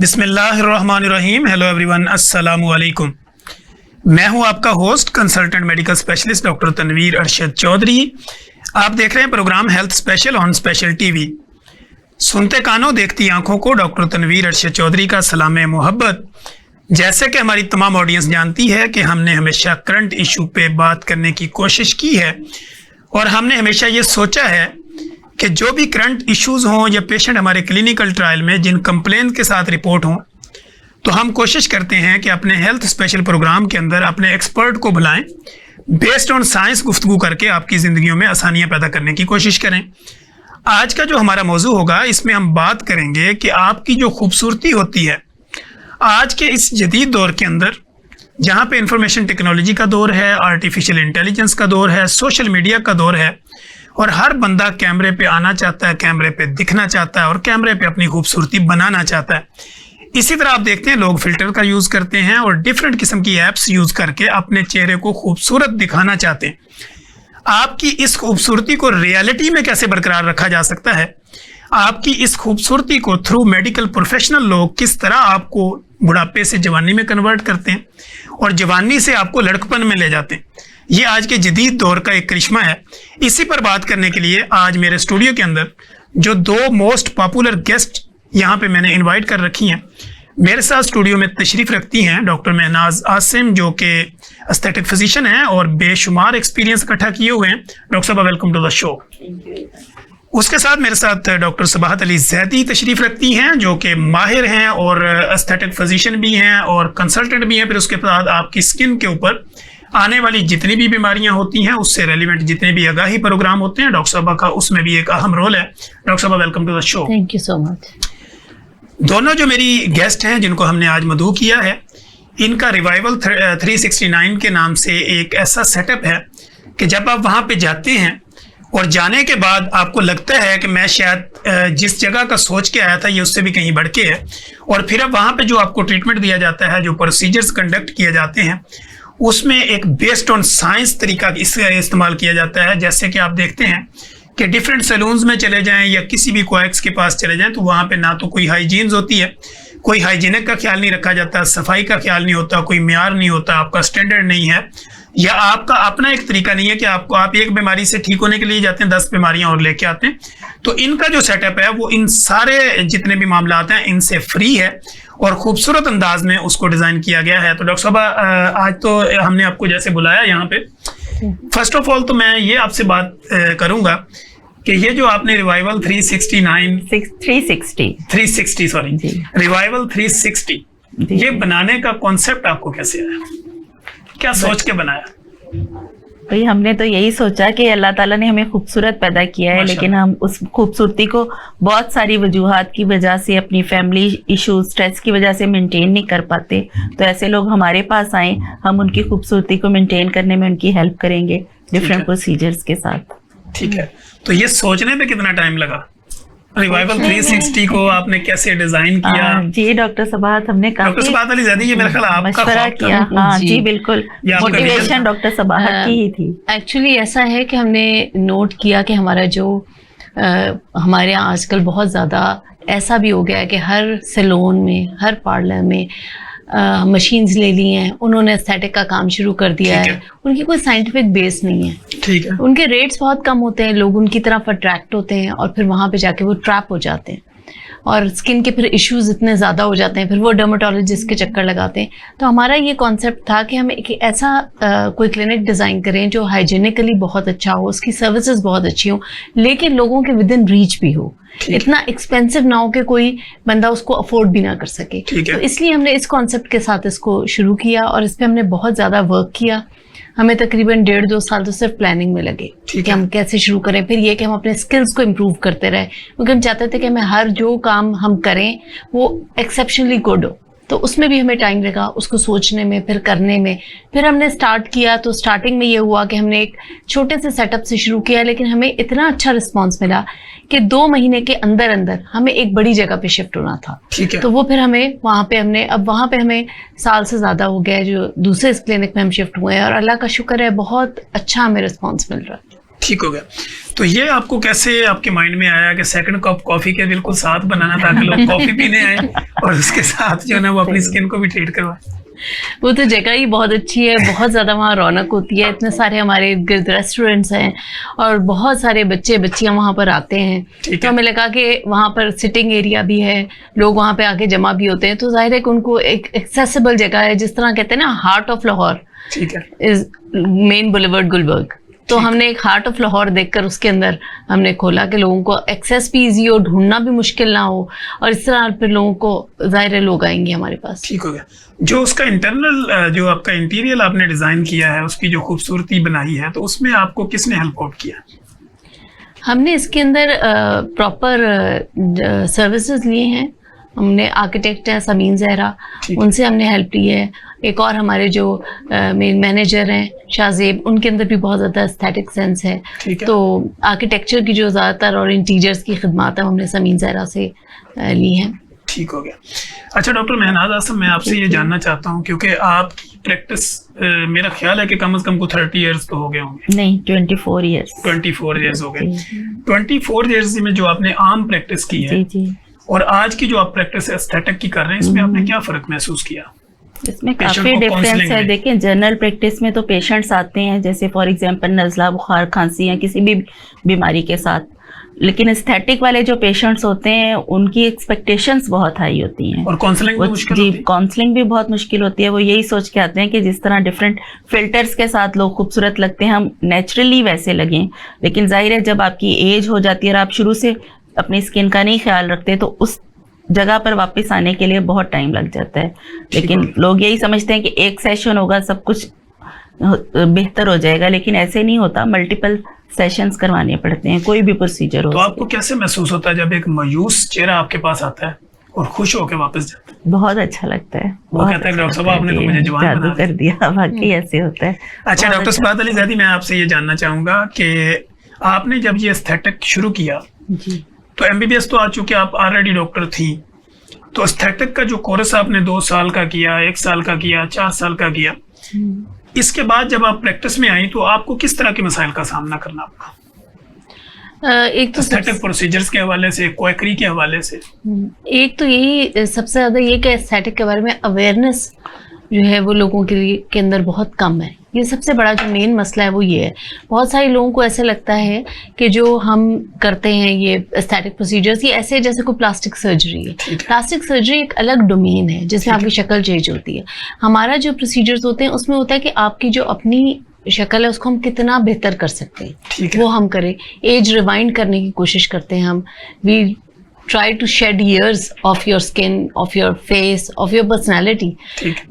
बिस्मिल्लाहिर्रहमानिर्रहीम। Hello everyone, अस्सलामु अलैकुम। मैं हूं आपका host consultant medical specialist doctor Tanveer Arshad Chaudhry. आप देख रहे हैं programme health special on special TV. सुनते कानों देखती आंखों को डॉक्टर तनवीर अरशद चौधरी का सलाम मोहब्बत। जैसे कि हमारी तमाम ऑडियंस जानती है कि हमने हमेशा करंट इशू पे बात करने की कोशिश की है और हमने हमेशा ये सोचा है कि जो भी करंट इश्यूज़ हों या पेशेंट हमारे क्लिनिकल ट्रायल में जिन कंप्लेन के साथ रिपोर्ट हों, तो हम कोशिश करते हैं कि अपने हेल्थ स्पेशल प्रोग्राम के अंदर अपने एक्सपर्ट को बुलाएं, बेस्ड ऑन साइंस गुफ्तगू करके आपकी ज़िंदगियों में आसानियां पैदा करने की कोशिश करें। आज का जो हमारा मौजू होगा, इसमें हम बात करेंगे कि आपकी जो खूबसूरती होती है आज के इस जदीद दौर के अंदर, जहाँ पे इंफॉर्मेशन टेक्नोलॉजी का दौर है, आर्टिफिशियल इंटेलिजेंस का दौर है, सोशल मीडिया का दौर है और हर बंदा कैमरे पे आना चाहता है, कैमरे पे दिखना चाहता है और कैमरे पे अपनी खूबसूरती बनाना चाहता है। इसी तरह आप देखते हैं लोग फिल्टर का यूज़ करते हैं और डिफरेंट किस्म की ऐप्स यूज़ करके अपने चेहरे को खूबसूरत दिखाना चाहते हैं। आपकी इस खूबसूरती को रियलिटी में कैसे बरकरार रखा जा सकता है, आपकी इस खूबसूरती को थ्रू मेडिकल प्रोफेशनल लोग किस तरह आपको बुढ़ापे से जवानी में कन्वर्ट करते हैं और जवानी से आपको लड़कपन में ले जाते हैं, ये आज के जदीद दौर का एक करिश्मा है। इसी पर बात करने के लिए आज मेरे स्टूडियो के अंदर जो दो मोस्ट पॉपुलर गेस्ट यहाँ पे मैंने इनवाइट कर रखी हैं, मेरे साथ स्टूडियो में तशरीफ़ रखती हैं डॉक्टर महनाज आसिम, जो कि एस्थेटिक फिजिशियन हैं और बेशुमार एक्सपीरियंस इकट्ठा किए हुए हैं। डॉक्टर साहब, वेलकम टू द शो। उसके साथ मेरे साथ डॉक्टर सबाहत अली जैदी तशरीफ़ रखती हैं, जो कि माहिर हैं और एस्थेटिक फिजिशियन भी हैं और कंसल्टेंट भी हैं। फिर उसके बाद आपकी स्किन के ऊपर आने वाली जितनी भी बीमारियां होती हैं उससे रेलिवेंट जितने भी आगाही प्रोग्राम होते हैं, डॉक्टर साहबा का उसमें भी एक अहम रोल है। डॉक्टर साहबा, welcome to the show. Thank you so much. दोनों जो मेरी गेस्ट हैं जिनको हमने आज मदऊ किया है, इनका रिवाइवल 369 के नाम से एक ऐसा सेटअप है कि जब आप वहाँ पे जाते हैं और जाने के बाद आपको लगता है कि मैं शायद जिस जगह का सोच के आया था ये उससे भी कहीं बढ़ के है, और फिर अब वहाँ पे जो आपको ट्रीटमेंट दिया जाता है, जो प्रोसीजर्स कंडक्ट किए जाते हैं, उसमें एक बेस्ड ऑन साइंस तरीका इसका इस्तेमाल किया जाता है। जैसे कि आप देखते हैं कि डिफरेंट सैलून्स में चले जाएं या किसी भी कोएक्स के पास चले जाएं तो वहाँ पे ना तो कोई हाइजीन्स होती है, कोई हाइजीनिक का ख्याल नहीं रखा जाता, सफाई का ख्याल नहीं होता, कोई म्यार नहीं होता, आपका स्टैंडर्ड नहीं है, या आपका अपना एक तरीका नहीं है कि आप एक बीमारी से ठीक होने के लिए जाते हैं 10 बीमारियां और लेके आते हैं। तो इनका जो सेटअप है वो इन सारे जितने भी मामलात हैं इनसे फ्री है और खूबसूरत अंदाज में उसको डिज़ाइन किया गया है। तो डॉक्टर साहब, आज तो हमने आपको जैसे बुलाया यहाँ पे, फर्स्ट ऑफ ऑल तो मैं ये आपसे बात करूँगा कि ये जो आपने रिवाइवल 360 सॉरी रिवाइवल 360 ये बनाने का कॉन्सेप्ट आपको कैसे आया, क्या सोच के बनाया? भाई, हमने तो यही सोचा कि अल्लाह ताला ने हमें खूबसूरत पैदा किया है, लेकिन हम उस खूबसूरती को बहुत सारी वजूहात की वजह से, अपनी फैमिली इशू, स्ट्रेस की वजह से मेंटेन नहीं कर पाते। तो ऐसे लोग हमारे पास आए, हम उनकी खूबसूरती को मेंटेन करने में उनकी हेल्प करेंगे डिफरेंट प्रोसीजर्स के साथ। ठीक है, तो ये सोचने में कितना टाइम लगा? रिवाइवल 360 को आपने कैसे डिजाइन किया? जी डॉक्टर सबाहत, हमने डॉक्टर सबाहत अली ज़ैदी, ये मेरा ख्याल आपका मशवरा किया। हाँ जी बिल्कुल, मोटिवेशन डॉक्टर सबाहत की ही थी। एक्चुअली ऐसा है कि हमने नोट किया कि हमारा जो हमारे यहाँ आजकल बहुत ज़्यादा ऐसा भी हो गया है कि हर सैलून में, हर पार्लर में मशीन्स ले ली हैं, उन्होंने एस्थेटिक का काम शुरू कर दिया है। उनकी कोई साइंटिफिक बेस नहीं है। ठीक है, उनके रेट्स बहुत कम होते हैं, लोग उनकी तरफ अट्रैक्ट होते हैं और फिर वहाँ पे जाके वो ट्रैप हो जाते हैं और स्किन के फिर इश्यूज इतने ज़्यादा हो जाते हैं, फिर वो डर्मेटोलॉजिस्ट के चक्कर लगाते हैं। तो हमारा ये कॉन्सेप्ट था कि हम एक ऐसा कोई क्लिनिक डिज़ाइन करें जो हाइजीनिकली बहुत अच्छा हो, उसकी सर्विसेज बहुत अच्छी हो, लेकिन लोगों के विद इन रीच भी हो, इतना एक्सपेंसिव ना हो कि कोई बंदा उसको अफोर्ड भी ना कर सके। तो इसलिए हमने इस कॉन्सेप्ट के साथ इसको शुरू किया और इस पर हमने बहुत ज़्यादा वर्क किया। हमें तकरीबन 1.5-2 साल तो सिर्फ प्लानिंग में लगे कि हम कैसे शुरू करें, फिर ये कि हम अपने स्किल्स को इम्प्रूव करते रहे, क्योंकि हम चाहते थे कि हमें हर जो काम हम करें वो एक्सेप्शनली गुड हो। तो उसमें भी हमें टाइम लगा, उसको सोचने में, फिर करने में। फिर हमने स्टार्ट किया तो स्टार्टिंग में ये हुआ कि हमने एक छोटे से सेटअप से शुरू किया, लेकिन हमें इतना अच्छा रिस्पॉन्स मिला कि 2 महीने के अंदर अंदर हमें एक बड़ी जगह पे शिफ्ट होना था। तो वो फिर हमें वहाँ पे हमें साल से ज़्यादा हो गया है जो दूसरे क्लिनिक में हम शिफ्ट हुए हैं और अल्लाह का शुक्र है बहुत अच्छा हमें रिस्पॉन्स मिल रहा है। ठीक हो गया। तो ये आपको कैसे आपके माइंड में आया कि सेकंड कप कॉफी के बिल्कुल साथ बनाना ताकि लोग कॉफी पीने आए और उसके साथ जो है ना वो अपनी स्किन को भी ट्रीट करवाए? वो तो जगह ही बहुत अच्छी है, बहुत ज़्यादा वहाँ रौनक होती है, इतने सारे हमारे इर्द गिर्द रेस्टोरेंट्स हैं और बहुत सारे बच्चे बच्चियाँ वहाँ पर आते हैं। तो हमें लगा कि वहाँ पर सिटिंग एरिया भी है, लोग वहाँ पे आके जमा भी होते हैं, तो जाहिर है कि उनको एक एक्सेसिबल जगह है, जिस तरह कहते हैं ना heart of Lahore is main boulevard Gulberg. तो हमने एक हार्ट ऑफ लाहौर देखकर उसके अंदर हमने खोला कि लोगों को एक्सेस भी ईजी हो, ढूंढना भी मुश्किल ना हो, और इस तरह फिर लोगों को जाहिर है लोग आएंगे हमारे पास। ठीक हो गया। जो उसका इंटरनल जो आपका इंटीरियर आपने डिजाइन किया है, उसकी जो खूबसूरती बनाई है, तो उसमें आपको किसने हेल्प आउट किया? हमने इसके अंदर प्रॉपर सर्विसेज लिए हैं। हमने आर्किटेक्ट हैं समीन जहरा, उनसे हमने हेल्प ली है। एक और हमारे जो मेन मैनेजर हैं शाहजेब, उनके अंदर भी बहुत ज़्यादा एस्थेटिक सेंस है। तो आर्किटेक्चर की जो ज़्यादातर और इंटीरियर्स की खिदमत है हमने समीन जहरा से ली हैं। ठीक हो गया। अच्छा डॉक्टर महनाज आसम, मैं आपसे ये जानना चाहता हूँ, क्योंकि आपकी प्रैक्टिस मेरा ख्याल है कि कम से कम को 30 इयर्स तो हो गए होंगे। नहीं, 24 इयर्स। 24 इयर्स हो गए। 24 इयर्स में जो आपने आम प्रैक्टिस की है और आज की जो आप प्रैक्टिस एस्थेटिक की कर रहे हैं, इसमें आपने क्या फर्क महसूस किया? इसमें काफी डिफरेंस है। देखिए, जनरल प्रैक्टिस में तो पेशेंट्स आते हैं जैसे फॉर एग्जांपल नज़ला, बुखार, खांसी या किसी भी बीमारी के साथ, लेकिन एस्थेटिक वाले जो पेशेंट्स होते हैं उनकी एक्सपेक्टेशंस बहुत हाई होती हैं और काउंसलिंग भी मुश्किल होती है। काउंसलिंग भी बहुत मुश्किल होती है। वो यही सोच के आते हैं कि जिस तरह डिफरेंट फिल्टर्स के साथ लोग खूबसूरत लगते हैं, हम नेचुरली वैसे लगें। लेकिन जाहिर है जब आपकी एज हो जाती है और आप शुरू से अपनी स्किन का नहीं ख्याल रखते, तो उस जगह पर वापस आने के लिए बहुत टाइम लग जाता है। लेकिन लोग यही समझते हैं कि एक सेशन होगा सब कुछ बेहतर हो जाएगा, लेकिन ऐसे नहीं होता। मल्टीपल सेशंस करवाने पड़ते हैं कोई भी प्रोसीजर हो। तो आपको कैसे महसूस होता है जब एक मायूस चेहरा आपके पास आता है और खुश होकर वापस जाता है? बहुत अच्छा लगता है। वो कहता है डॉक्टर साहब आपने तो मुझे जवान बना कर दिया। वाकई ऐसे होता है। अच्छा डॉक्टर सबात अली ज़ैदी, मैं आपसे ये जानना चाहूंगा कि आपने जब ये एस्थेटिक शुरू किया जी, तो MBBS तो आ चुके, आप ऑलरेडी डॉक्टर थी, तो एस्थेटिक का जो कोर्स आपने 2 साल का किया, 1 साल का किया, 4 साल का किया, इसके बाद जब आप प्रैक्टिस में आई तो आपको किस तरह के मसाइल का सामना करना पड़ा? एक तो एस्थेटिक प्रोसीजर्स के हवाले से, क्वेकरी के हवाले से। एक तो यही सबसे ज़्यादा ये कि एस्थेटिक के बारे में अवेयरनेस जो है वो लोगों के लिए के अंदर बहुत कम है। ये सबसे बड़ा जो मेन मसला है वो ये है। बहुत सारे लोगों को ऐसा लगता है कि जो हम करते हैं ये एस्थेटिक प्रोसीजर्स, ये ऐसे जैसे कोई प्लास्टिक सर्जरी है। प्लास्टिक सर्जरी एक अलग डोमेन है जिसमें आपकी शक्ल चेंज होती है। हमारा जो प्रोसीजर्स होते हैं उसमें होता है कि आपकी जो अपनी शक्ल है उसको हम कितना बेहतर कर सकते हैं, वो हम करें। एज रिवाइंड करने की कोशिश करते हैं हम। We try to shed years of your skin, of your face, of your personality.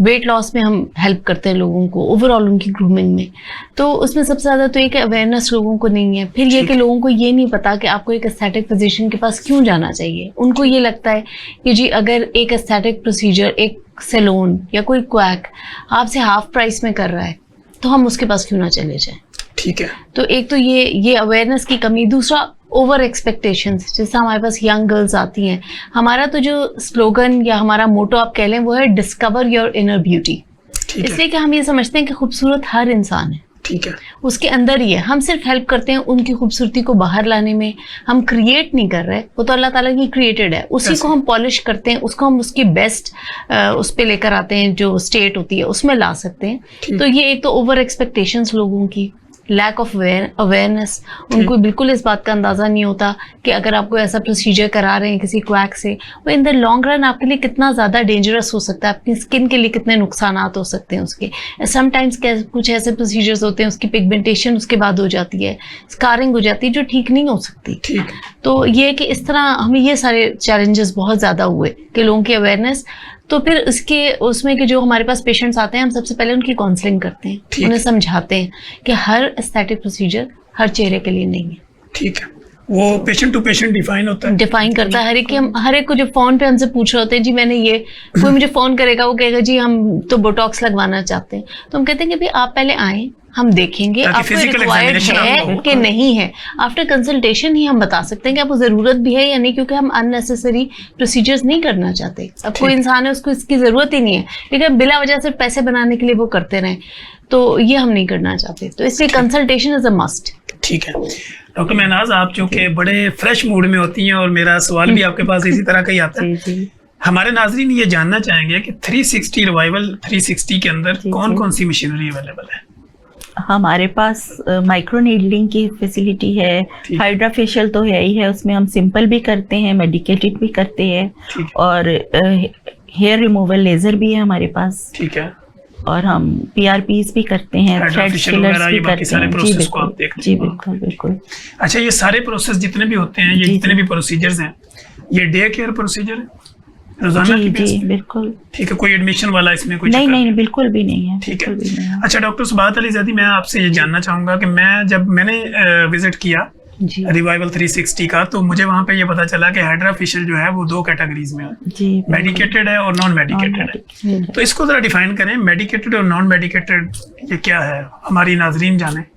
Weight loss में हम हेल्प करते हैं लोगों को, ओवरऑल उनकी ग्रूमिंग में। तो उसमें सबसे ज़्यादा तो एक अवेयरनेस लोगों को नहीं है। फिर ये कि लोगों को ये नहीं पता कि आपको एक एस्थेटिक फिजिशियन के पास क्यों जाना चाहिए। उनको ये लगता है कि जी अगर एक एस्थेटिक प्रोसीजर, एक सैलून या कोई क्वैक आपसे हाफ प्राइस में कर रहा है तो हम उसके पास क्यों ना चले जाएं। ठीक है। तो एक तो ये अवेयरनेस की कमी। दूसरा ओवर एक्सपेक्टेशंस। जैसे हमारे पास यंग गर्ल्स आती हैं, हमारा तो जो स्लोगन या हमारा मोटो आप कह लें वो है डिस्कवर योर इनर ब्यूटी। इसलिए कि हम ये समझते हैं कि खूबसूरत हर इंसान है, ठीक है, उसके अंदर ही है। हम सिर्फ हेल्प करते हैं उनकी खूबसूरती को बाहर लाने में। हम क्रिएट नहीं कर रहे, वो तो अल्लाह ताला की क्रिएटेड है, उसी को हम पॉलिश करते हैं, उसको हम उसकी बेस्ट उस पर लेकर आते हैं, जो स्टेट होती है उसमें ला सकते हैं। तो ये एक तो ओवर एक्सपेक्टेशंस लोगों की, लैक ऑफ अवेयरनेस। उनको बिल्कुल इस बात का अंदाज़ा नहीं होता कि अगर आपको ऐसा प्रोसीजर करा रहे हैं किसी क्वैक से, वो इन द लॉन्ग रन आपके लिए कितना ज़्यादा डेंजरस हो सकता है, आपकी स्किन के लिए कितने नुकसान हो सकते हैं उसके। समटाइम्स कुछ ऐसे प्रोसीजर्स होते हैं उसकी पिगमेंटेशन उसके बाद हो जाती है, स्कारिंग हो जाती है जो ठीक नहीं हो सकती। तो ये कि इस तरह हमें ये सारे चैलेंजेस बहुत ज़्यादा हुए कि लोगों की अवेयरनेस। तो फिर उसमें कि जो हमारे पास पेशेंट्स आते हैं हम सबसे पहले उनकी काउंसलिंग करते हैं, उन्हें समझाते हैं कि हर एस्थेटिक प्रोसीजर हर चेहरे के लिए नहीं है। ठीक है, वो पेशेंट टू पेशेंट डिफाइन होता है, डिफाइन करता है। हर एक को जो फोन पे हमसे पूछ रहे होते हैं जी मैंने ये, कोई मुझे फोन करेगा वो कहेगा जी हम तो बोटॉक्स लगवाना चाहते हैं, तो हम कहते हैं कि भाई आप पहले आएं, हम देखेंगे आपको रिक्वायर्ड है कि नहीं है। आफ्टर कंसल्टेशन ही हम बता सकते हैं कि आपको ज़रूरत भी है या नहीं, क्योंकि हम अननेसेसरी प्रोसीजर्स नहीं करना चाहते। अब कोई इंसान है उसको इसकी ज़रूरत ही नहीं है, लेकिन बिला वजह से पैसे बनाने के लिए वो करते रहें। तो ये हम नहीं करना चाहते, तो इसलिए कंसल्टेशन इज अ मस्ट। ठीक है डॉक्टर महनाज, आप चूँकि बड़े फ्रेश मूड में होती हैं और मेरा सवाल भी आपके पास इसी तरह का ही आता है। जी। हमारे नाजरीन ये जानना चाहेंगे कि 360 रिवाइवल 360 के अंदर कौन कौन सी मशीनरी अवेलेबल है? हमारे पास माइक्रो नीडलिंग की फैसिलिटी है, हाइड्रा फेशियल तो है ही है, उसमें हम सिंपल भी करते हैं, मेडिकेटेड भी करते हैं, और हेयर रिमूवल लेजर भी है हमारे पास। ठीक है। और हम PRPs भी करते हैं, थ्रेड फिलर्स भी करते हैं। जी बिल्कुल बिल्कुल। अच्छा, ये सारे प्रोसेस जितने भी होते हैं, ये जितने भी प्रोसीजर्स हैं, ये डे केयर प्रोसीजर है रोजाना की बेस पे? बिल्कुल। ठीक है, कोई एडमिशन वाला इसमें कोई नहीं, बिल्कुल भी नहीं है। ठीक है। अच्छा डॉक्टर सुबात अली ज़ैदी, मैं आपसे ये जानना चाहूंगा कि मैंने विजिट किया रिवाइवल 360 का, तो मुझे वहाँ पे ये पता चला कि हाइड्रा फेशियल जो है वो 2 कैटेगरीज में है, मेडिकेटेड है और नॉन मेडिकेटेड है। तो इसको जरा डिफाइन करें, मेडिकेटेड और नॉन मेडिकेटेड ये क्या है, हमारी नाजरीन जाने।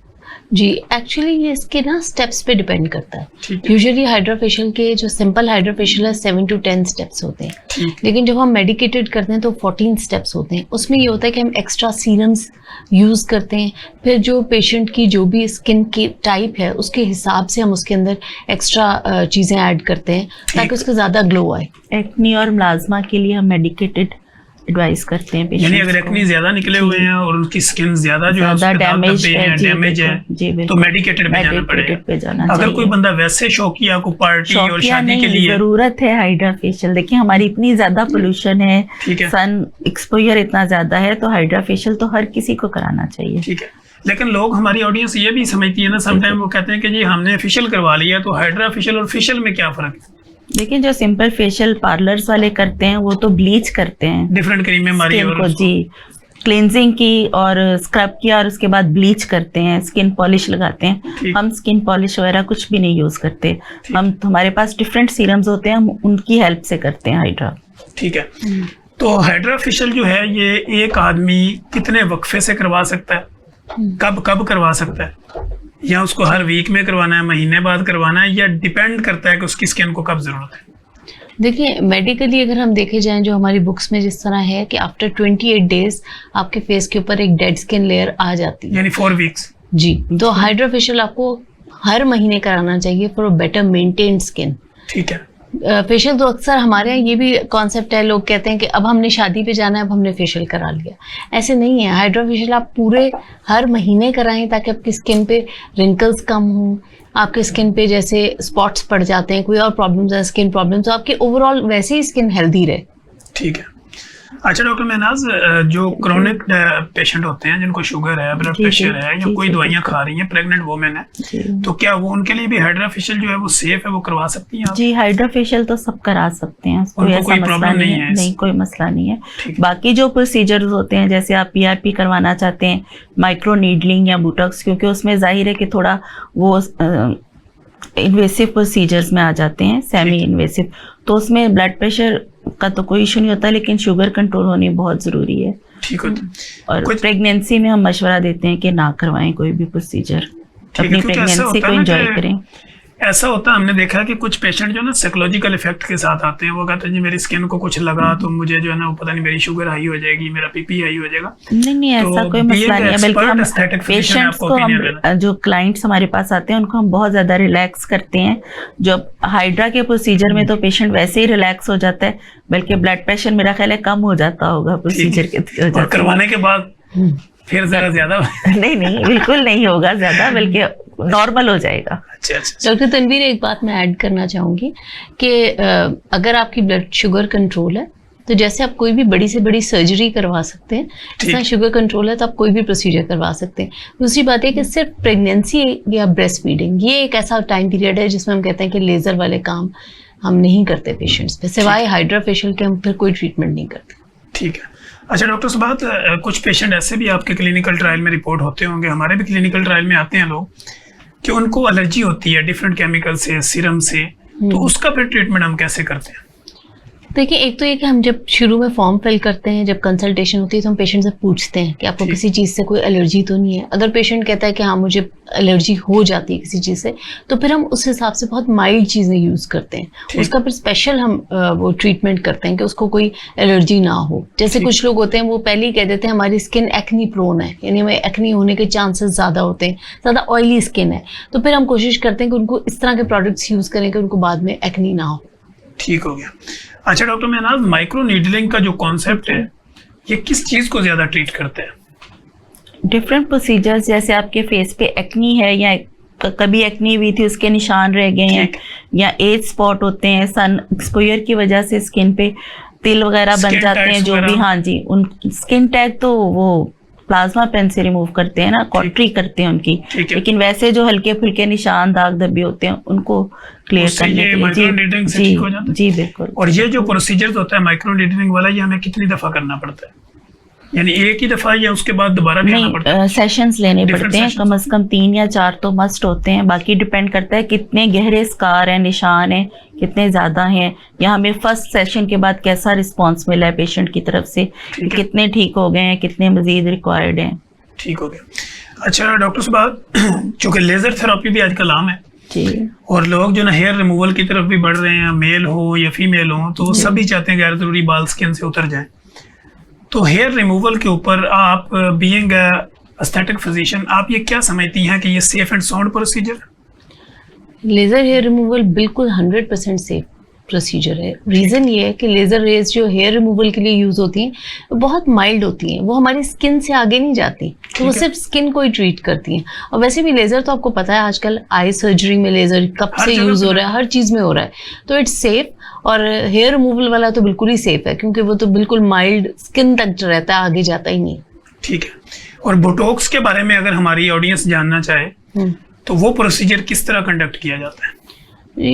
जी, एक्चुअली ये इसके ना स्टेप्स पे डिपेंड करता है। यूजुअली हाइड्रा फेशियल के जो सिंपल हाइड्रा फेशियल है 7 to 10 स्टेप्स होते हैं, लेकिन जब हम मेडिकेटेड करते हैं तो 14 स्टेप्स होते हैं। उसमें ये होता है कि हम एक्स्ट्रा सीरम्स यूज़ करते हैं, फिर जो पेशेंट की जो भी स्किन की टाइप है उसके हिसाब से हम उसके अंदर एक्स्ट्रा चीज़ें ऐड करते हैं ताकि उसको ज़्यादा ग्लो आए। एक्नी और मिलाजमा के लिए हम मेडिकेटेड एडवाइस करते हैं, यानी अगर एक्नी ज्यादा निकले हुए हैं और उनकी स्किन ज्यादा जो है डैमेज है तो मेडिकेटेड पे जाना पड़ेगा। अगर कोई बंदा वैसे शौकिया को पार्टी और शादी के लिए जरूरत है हाइड्रा फेशियल, देखिए हमारी इतनी ज्यादा पोल्यूशन है, सन एक्सपोजर इतना ज्यादा है, तो हाइड्रा फेशियल तो हर किसी को कराना चाहिए। ठीक है, लेकिन लोग, हमारी ऑडियंस ये भी समझती है ना, समटाइम वो कहते हैं कि जी हमने फेशियल करवा लिया, तो हाइड्रा फेशियल और फेशियल में क्या फर्क है? लेकिन जो सिंपल फेशियल पार्लर्स वाले करते हैं वो तो ब्लीच करते हैं, डिफरेंट क्रीमें मारी और जी क्लींजिंग की और स्क्रब किया और उसके बाद ब्लीच करते हैं, स्किन पॉलिश लगाते हैं। हम स्किन पॉलिश वगैरह कुछ भी नहीं यूज करते, हमारे पास डिफरेंट सीरम्स होते हैं, हम उनकी हेल्प से करते हैं हाइड्रा। ठीक है, तो हाइड्रा फेशियल जो है ये एक आदमी कितने वक्फे से करवा सकता है, कब कब करवा सकता है, या उसको हर वीक में करवाना है, महीने बाद करवाना है, या डिपेंड करता है कि उसकी स्किन को कब जरूरत है? देखिए, मेडिकली अगर हम देखे जाएं, जो हमारी बुक्स में जिस तरह है कि आफ्टर 28 डेज आपके फेस के ऊपर एक डेड स्किन लेयर आ जाती है, यानी 4 वीक्स। जी, तो हाइड्रा फेशियल आपको हर महीने कराना चाहिए for a better maintained skin. ठीक है। फेशियल तो अक्सर हमारे यहाँ ये भी कॉन्सेप्ट है, लोग कहते हैं कि अब हमने शादी पे जाना है, अब हमने फेशियल करा लिया। ऐसे नहीं है, हाइड्रा फेशियल आप पूरे हर महीने कराएं ताकि आपकी स्किन पे रिंकल्स कम हों, आपके स्किन पे जैसे स्पॉट्स पड़ जाते हैं, कोई और प्रॉब्लम्स है, स्किन प्रॉब्लम्स, तो आपकी ओवरऑल वैसे ही स्किन हेल्दी रहे। ठीक है। अच्छा डॉक्टर महनाज, जो क्रोनिक पेशेंट होते हैं, जिनको शुगर है, ब्लड प्रेशर है, या कोई दवाइयाँ खा रही हैं, प्रेग्नेंट वुमेन है, तो क्या वो उनके लिए भी हाइड्रा फेशियल जो है वो सेफ है, वो करवा सकती हैं? जी, हाइड्रा फेशियल तो सब करा सकते हैं, कोई प्रॉब्लम नहीं है, नहीं कोई मसला नहीं है। बाकी जो प्रोसीजर्स होते हैं, जैसे आप PRP करवाना चाहते हैं, माइक्रो नीडलिंग या बुटॉक्स, क्योंकि उसमें जाहिर है कि थोड़ा वो इन्वेसिव प्रोसीजर्स में आ जाते हैं, सेमी इन्वेसिव, तो उसमें ब्लड प्रेशर का तो कोई इशू नहीं होता, लेकिन शुगर कंट्रोल होनी बहुत ज़रूरी है। ठीक है। और प्रेगनेंसी में हम मशवरा देते हैं कि ना करवाएं कोई भी प्रोसीजर, अपनी प्रेगनेंसी को एंजॉय करें। ऐसा होता है, हमने देखा है कि कुछ पेशेंट जो है ना साइकोलॉजिकल इफेक्ट के साथ आते हैं, वो कहते हैं जी मेरी स्किन को कुछ लगा तो मुझे जो है ना वो पता नहीं मेरी शुगर हाई हो जाएगी, मेरा PP हाई हो जाएगा। नहीं, ऐसा कोई मसला नहीं है, बल्कि हम पेशेंट्स को, हम जो क्लाइंट्स हमारे पास आते हैं उनको हम बहुत ज़्यादा रिलैक्स करते हैं। जब हाइड्रा के प्रोसीजर में तो पेशेंट वैसे ही रिलैक्स हो जाता है, बल्कि ब्लड प्रेशर मेरा ख्याल है कम हो जाता होगा प्रोसीजर के, और करवाने के बाद फिर जरा ज्यादा नहीं बिल्कुल नहीं होगा ज्यादा, बल्कि नॉर्मल हो जाएगा। अच्छा। डॉक्टर तनवीर, एक बात मैं ऐड करना चाहूँगी कि अगर आपकी ब्लड शुगर कंट्रोल है तो जैसे आप कोई भी बड़ी से बड़ी सर्जरी करवा सकते हैं, जैसा शुगर कंट्रोल है तो आप कोई भी प्रोसीजर करवा सकते हैं। दूसरी बात है कि सिर्फ प्रेगनेंसी या ब्रेस्ट फीडिंग ये एक ऐसा टाइम पीरियड है जिसमें हम कहते हैं कि लेज़र वाले काम हम नहीं करते पेशेंट्स पे, सिवाय हाइड्रा फेशियल के हम फिर कोई ट्रीटमेंट नहीं करते। ठीक है। अच्छा डॉक्टर सुबात, कुछ पेशेंट ऐसे भी आपके क्लिनिकल ट्रायल में रिपोर्ट होते होंगे, हमारे भी क्लिनिकल ट्रायल में आते हैं लोग, कि उनको एलर्जी होती है डिफरेंट केमिकल से, सीरम से, तो उसका फिर ट्रीटमेंट हम कैसे करते हैं? देखिए, एक तो ये कि हम जब शुरू में फॉर्म फिल करते हैं, जब कंसल्टेशन होती है तो हम पेशेंट से पूछते हैं कि आपको किसी चीज़ से कोई एलर्जी तो नहीं है। अगर पेशेंट कहता है कि हाँ मुझे एलर्जी हो जाती है किसी चीज़ से, तो फिर हम उस हिसाब से बहुत माइल्ड चीज़ें यूज़ करते हैं। उसका फिर स्पेशल हम वो ट्रीटमेंट करते हैं कि उसको कोई एलर्जी ना हो। जैसे कुछ लोग होते हैं वो पहले ही कह देते हैं हमारी स्किन एक्नी प्रोन है, यानी हमें एक्नी होने के चांसेस ज़्यादा होते हैं, ज़्यादा ऑयली स्किन है, तो फिर हम कोशिश करते हैं कि उनको इस तरह के प्रोडक्ट्स यूज़ करें कि उनको बाद में एक्नी ना हो। ठीक हो गया। अच्छा डॉक्टर महनाज, माइक्रो नीडलिंग का जो कॉन्सेप्ट है ये किस चीज को ज्यादा ट्रीट करते हैं? डिफरेंट प्रोसीजर्स, जैसे आपके फेस पे एक्नी है या कभी एक्नी हुई थी उसके निशान रह गए हैं, या एज स्पॉट होते हैं, सन एक्सपोजर की वजह से स्किन पे तिल वगैरह बन जाते हैं जो भी, हाँ जी, उन स्किन टैग तो वो प्लाज्मा पेन से रिमूव करते हैं ना, कॉटरी करते हैं उनकी, लेकिन वैसे जो हल्के फुल्के निशान दाग धब्बे होते हैं उनको क्लियर करने के लिए जी बिल्कुल। और ये जो प्रोसीजर होता है माइक्रो नीडलिंग वाला, ये हमें कितनी दफा करना पड़ता है? यानी एक ही दफा या उसके बाद दोबारा भी आना पड़ता है? सेशंस लेने पड़ते हैं, कम से कम 3 या 4 तो मस्ट होते हैं। बाकी डिपेंड करता है कितने गहरे स्कार हैं, निशान हैं कितने ज्यादा हैं, या हमें फर्स्ट सेशन के बाद कैसा रिस्पांस मिला है पेशेंट की तरफ से, कितने ठीक हो गए हैं, कितने मजीद रिक्वायर्ड हैं। ठीक हो गया। अच्छा डॉक्टर साहब, चूंकि लेजर थेरेपी भी आजकल आम है जी, और लोग जो ना हेयर रिमूवल की तरफ भी बढ़ रहे हैं, मेल हो या फीमेल हो, तो सभी चाहते हैं गैर जरूरी बाल स्किन से उतर जाए। तो हेयर रिमूवल के ऊपर आप बीइंग एस्थेटिक फिजिशियन, आप ये क्या समझती हैं कि ये safe and sound procedure? Laser hair removal बिल्कुल 100% सेफ प्रोसीजर है। रीज़न ये है कि लेज़र रेज जो हेयर रिमूवल के लिए यूज़ होती हैं वो बहुत माइल्ड होती हैं, वो हमारी स्किन से आगे नहीं जाती, तो वो सिर्फ स्किन को ही ट्रीट करती हैं। और वैसे भी लेज़र तो आपको पता है आजकल आई सर्जरी में लेज़र कब से यूज़ हो रहा है, हर चीज़ में हो रहा है, तो इट्स सेफ। और हेयर रिमूवल वाला तो बिल्कुल ही सेफ है क्योंकि वो तो बिल्कुल माइल्ड स्किन तक रहता है, आगे जाता ही नहीं। ठीक है। और बोटॉक्स के बारे में अगर हमारी ऑडियंस जानना चाहे तो वो प्रोसीजर किस तरह कंडक्ट किया जाता है?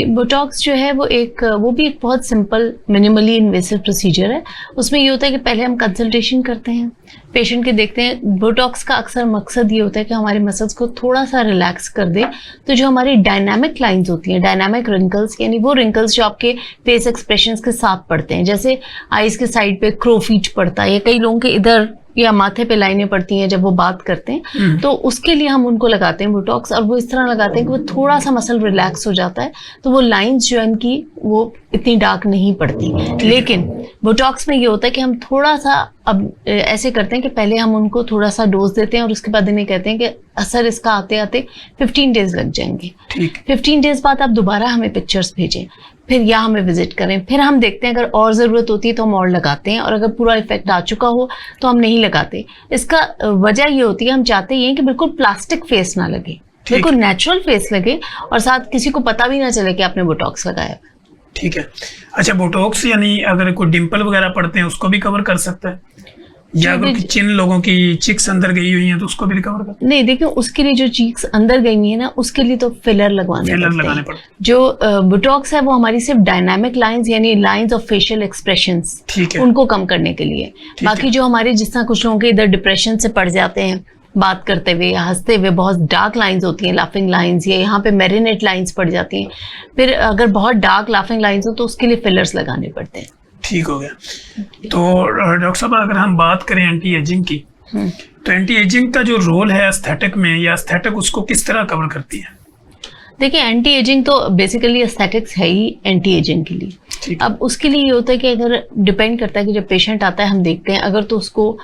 बोटॉक्स जो है वो भी एक बहुत सिंपल मिनिमली इन्वेसिव प्रोसीजर है। उसमें ये होता है कि पहले हम कंसल्टेशन करते हैं, पेशेंट के देखते हैं। बोटॉक्स का अक्सर मकसद ये होता है कि हमारे मसल्स को थोड़ा सा रिलैक्स कर दे, तो जो हमारी डायनामिक लाइंस होती हैं, डायनामिक रिंकल्स, यानी वो रिंकल्स जो आपके फेस एक्सप्रेशंस के साथ पड़ते हैं, जैसे आईज के साइड पे क्रो फीच पड़ता है या कई लोगों के इधर या माथे पे लाइनें पड़ती हैं जब वो बात करते हैं, तो उसके लिए हम उनको लगाते हैं बोटॉक्स। और वो इस तरह लगाते हैं कि वो थोड़ा सा मसल रिलैक्स हो जाता है, तो वो लाइंस जो है इनकी वो इतनी डार्क नहीं पड़ती। लेकिन बोटॉक्स में ये होता है कि हम थोड़ा सा अब ऐसे करते हैं कि पहले हम उनको थोड़ा सा डोज देते हैं और उसके बाद इन्हें कहते हैं कि असर इसका आते आते 15 डेज लग जाएंगे। 15 डेज बाद आप दोबारा हमें पिक्चर्स भेजें, फिर या हमें विजिट करें, फिर हम देखते हैं अगर और ज़रूरत होती है तो हम और लगाते हैं, और अगर पूरा इफेक्ट आ चुका हो तो हम नहीं लगाते। इसका वजह ये होती है, हम चाहते हैं कि बिल्कुल प्लास्टिक फेस ना लगे, बिल्कुल नेचुरल फेस लगे, और साथ किसी को पता भी ना चले कि आपने बोटॉक्स लगाया। ठीक है। अच्छा, बोटॉक्स यानी अगर कोई डिंपल वगैरह पड़ते हैं उसको भी कवर कर सकता है, या अगर जिन लोगों की चिक्स अंदर गई हुई हैं तो उसको भी रिकवर कर? नहीं, देखिए उसके लिए जो चिक्स अंदर गई हुई है ना, उसके लिए तो फिलर लगाने पड़ते हैं। जो बोटॉक्स है वो हमारी सिर्फ डायनामिक लाइंस यानी लाइंस ऑफ फेशियल एक्सप्रेशंस, उनको कम करने के लिए। बाकी जो हमारे जिस तरह कुछ लोगों के इधर डिप्रेशन से पड़ जाते हैं बात करते हुए या हंसते हुए, बहुत डार्क लाइंस होती हैं, लाफिंग लाइंस, या यहाँ पे मेरिनेट लाइंस पड़ जाती हैं, फिर अगर बहुत डार्क लाफिंग लाइंस हो तो उसके लिए फिलर्स लगाने पड़ते हैं। ठीक हो गया। तो डॉक्टर साहब, अगर हम बात करें एंटी एजिंग की, तो एंटी एजिंग का जो रोल है एस्थेटिक में, या एस्थेटिक उसको किस तरह कवर करती है? देखिए, एंटी एजिंग तो बेसिकली एस्थेटिक्स है ही एंटी एजिंग के लिए। अब उसके लिए ये होता है कि अगर डिपेंड करता है कि जब पेशेंट आता है हम देखते हैं, अगर तो उसको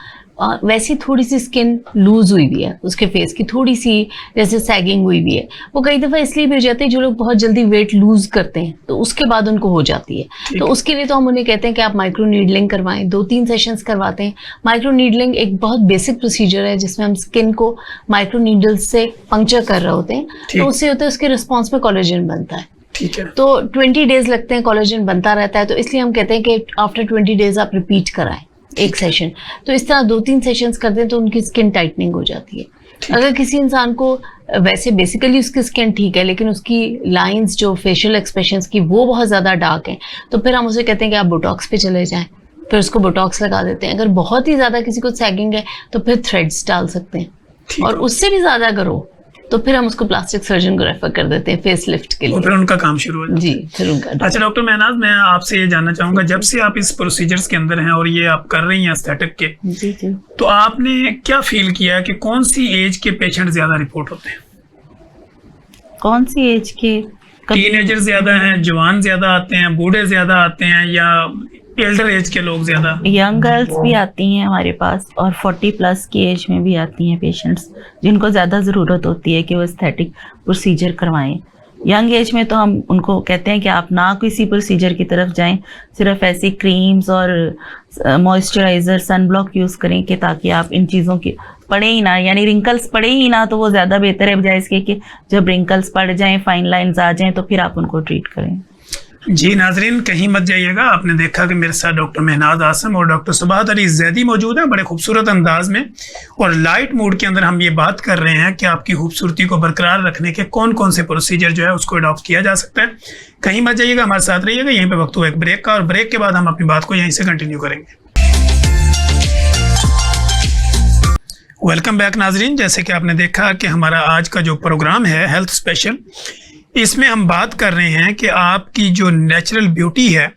वैसी थोड़ी सी स्किन लूज हुई हुई है, उसके फेस की थोड़ी सी जैसे सैगिंग हुई हुई है, वो कई दफ़ा इसलिए भी हो जाती है, जो लोग बहुत जल्दी वेट लूज करते हैं तो उसके बाद उनको हो जाती है। तो उसके लिए तो हम उन्हें कहते हैं कि आप माइक्रो नीडलिंग करवाएं, 2-3 सेशंस करवाते हैं। माइक्रो नीडलिंग एक बहुत बेसिक प्रोसीजर है जिसमें हम स्किन को माइक्रो नीडल्स से पंक्चर कर रहे होते हैं, तो उससे होता है उसके रिस्पॉन्स में कोलेजन बनता है। ठीक है। तो 20 डेज लगते हैं, कोलेजन बनता रहता है, तो इसलिए हम कहते हैं कि आफ्टर 20 डेज आप रिपीट कराएं एक सेशन। तो इस तरह 2-3 सेशंस करते हैं तो उनकी स्किन टाइटनिंग हो जाती है। अगर किसी इंसान को वैसे बेसिकली उसकी स्किन ठीक है लेकिन उसकी लाइंस जो फेशियल एक्सप्रेशंस की वो बहुत ज़्यादा डार्क हैं, तो फिर हम उसे कहते हैं कि आप बोटॉक्स पे चले जाएं, फिर उसको बोटॉक्स लगा देते हैं। अगर बहुत ही ज़्यादा किसी को सैगिंग है तो फिर थ्रेड्स डाल सकते हैं, और उससे भी ज़्यादा अगर हो तो फिर हम उसको प्लास्टिक सर्जन को रेफर कर देते हैं फेस लिफ्ट के और लिए। फिर उनका काम शुरू हो जाता है। जी, फिर उनका। अच्छा डॉक्टर महनाज, मैं आपसे ये जानना चाहूंगा, जब से आप इस प्रोसीजर्स के अंदर हैं और ये आप कर रही हैं एस्थेटिक के, जी जी। तो आपने क्या फील किया कि कौन सी एज के पेशेंट ज्यादा रिपोर्ट होते हैं? कौन सी एज के? टीनेजर ज्यादा हैं, जवान ज्यादा आते हैं, बूढ़े ज्यादा आते हैं, या एल्डर एज के लोग ज्यादा? यंग गर्ल्स भी आती हैं हमारे पास और 40+ की एज में भी आती हैं पेशेंट्स, जिनको ज़्यादा ज़रूरत होती है कि वो एस्थेटिक प्रोसीजर करवाएं। यंग एज में तो हम उनको कहते हैं कि आप ना किसी प्रोसीजर की तरफ जाएं, सिर्फ ऐसी क्रीम्स और मॉइस्चराइज़र, सनब्लॉक यूज़ करें कि ताकि आप इन चीज़ों की पड़े ही ना, यानी रिंकल्स पड़े ही ना, तो वो ज़्यादा बेहतर है बजाय इसके कि जब रिंकल्स पड़ जाएं, फाइन लाइंस आ जाएं, तो फिर आप उनको ट्रीट करें। जी नाजरीन, कहीं मत जाइएगा। आपने देखा कि मेरे साथ डॉक्टर महनाज आसम और डॉक्टर सुबहात अली जैदी मौजूद हैं, बड़े खूबसूरत अंदाज में और लाइट मूड के अंदर हम ये बात कर रहे हैं कि आपकी खूबसूरती को बरकरार रखने के कौन कौन से प्रोसीजर जो है उसको अडॉप्ट किया जा सकता है। कहीं मत जाइएगा, हमारे साथ रहिएगा। यहीं पे वक्त हुआ एक ब्रेक का, और ब्रेक के बाद हम अपनी बात को यहीं से कंटिन्यू करेंगे। वेलकम बैक नाजरीन। जैसे कि आपने देखा कि हमारा आज का जो प्रोग्राम है हेल्थ स्पेशल, इसमें हम बात कर रहे हैं कि आपकी जो नेचुरल ब्यूटी है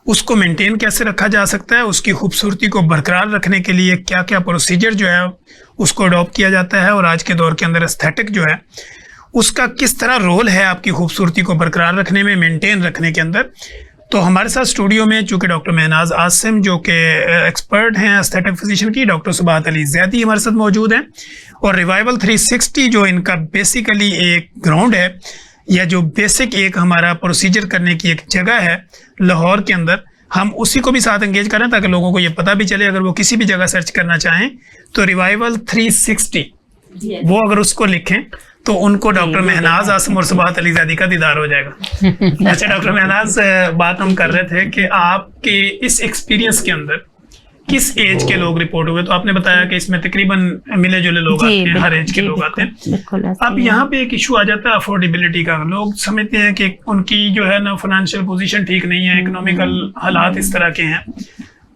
उसको मेंटेन कैसे रखा जा सकता है, उसकी खूबसूरती को बरकरार रखने के लिए क्या क्या प्रोसीजर जो है उसको अडॉप्ट किया जाता है, और आज के दौर के अंदर एस्थेटिक जो है उसका किस तरह रोल है आपकी खूबसूरती को बरकरार रखने में, मेंटेन रखने के अंदर। तो हमारे साथ स्टूडियो में चूँकि डॉक्टर महनाज आसिम जो कि एक्सपर्ट हैं एस्थेटिक फिजिशियन की, डॉक्टर सुबहात अली जैदी हमारे साथ मौजूद हैं, और रिवाइवल 360 जो इनका बेसिकली एक ग्राउंड है या जो बेसिक एक हमारा प्रोसीजर करने की एक जगह है लाहौर के अंदर, हम उसी को भी साथ एंगेज करें ताकि लोगों को ये पता भी चले, अगर वो किसी भी जगह सर्च करना चाहें तो रिवाइवल 360 वो अगर उसको लिखें तो उनको डॉक्टर महनाज आसिम और सुबहात अली जैदी का दीदार हो जाएगा। अच्छा डॉक्टर महनाज, बात हम कर रहे थे कि आपके इस एक्सपीरियंस के अंदर किस एज के लोग रिपोर्ट हुए, तो आपने बताया कि इसमें तकरीबन मिले जुले लोग आते हैं, हर एज के लोग आते हैं। अब यहाँ पे एक इशू आ जाता है अफोर्डेबिलिटी का। लोग समझते हैं कि उनकी जो है ना फाइनेंशियल पोजीशन ठीक नहीं है, इकोनॉमिकल हालात इस तरह के हैं,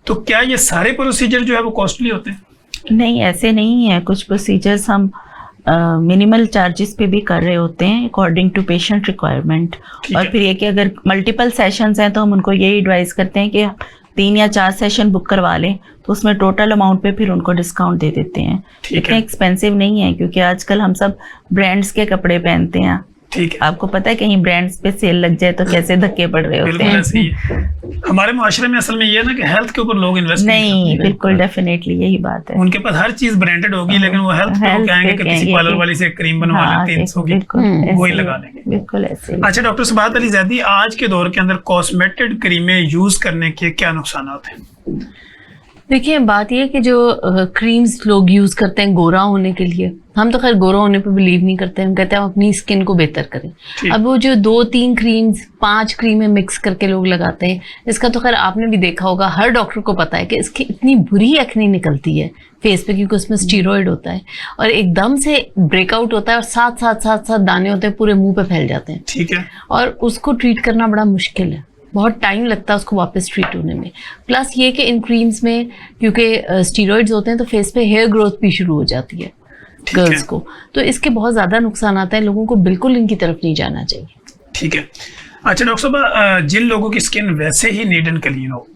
तो क्या ये सारे प्रोसीजर जो है वो कॉस्टली होते हैं? नहीं, ऐसे नहीं है। कुछ प्रोसीजर्स हम मिनिमल चार्जेस पे भी कर रहे होते हैं अकॉर्डिंग टू पेशेंट रिक्वायरमेंट। और फिर ये कि अगर मल्टीपल सेशंस हैं तो हम उनको यही एडवाइस करते हैं कि 3 या 4 सेशन बुक करवा लें, तो उसमें टोटल अमाउंट पे फिर उनको डिस्काउंट दे देते हैं। इतने एक्सपेंसिव नहीं है, क्योंकि आजकल हम सब ब्रांड्स के कपड़े पहनते हैं। ठीक है, आपको पता है कहीं ब्रांड्स पे सेल लग जाए तो कैसे धक्के पड़ रहे होते हैं। ऐसे ही हमारे मुआशरे में असल में ये है ना कि हेल्थ के ऊपर लोग इन्वेस्ट नहीं, बिल्कुल डेफिनेटली यही बात है। उनके पास हर चीज ब्रांडेड होगी, लेकिन वो हेल्थ पे कहेंगे कि किसी पार्लर वाली से क्रीम बनवा लें 300 की, वही लगा लेंगे। बिल्कुल ऐसे। अच्छा डॉक्टर सुबहात अली जैदी, आज के दौर के अंदर कॉस्मेटिक क्रीमें यूज करने के क्या नुकसान होते हैं? देखिए, बात ये है कि जो क्रीम्स लोग यूज करते हैं गोरा होने के लिए, हम तो खैर गोरा होने पे बिलीव नहीं करते, हम कहते हैं हम अपनी स्किन को बेहतर करें। अब वो जो 2-3 क्रीम्स 5 क्रीमें मिक्स करके लोग लगाते हैं, इसका तो खैर आपने भी देखा होगा, हर डॉक्टर को पता है कि इसकी इतनी बुरी एक्ने निकलती है फेस पे, क्योंकि उसमें स्टीरॉयड होता है और एकदम से ब्रेकआउट होता है और साथ दाने होते हैं, पूरे मुंह पे फैल जाते हैं। ठीक है, और उसको ट्रीट करना बड़ा मुश्किल है, बहुत टाइम लगता है उसको वापस ट्रीट होने में। प्लस ये कि इन क्रीम्स में क्योंकि स्टीरॉइड्स होते हैं तो फेस पे हेयर ग्रोथ भी शुरू हो जाती है गर्ल्स को, तो इसके बहुत ज़्यादा नुकसान आता है। लोगों को बिल्कुल इनकी तरफ नहीं जाना चाहिए। ठीक है। अच्छा डॉक्टर साहब, जिन लोगों की स्किन वैसे ही नीट एंड क्लीन हो,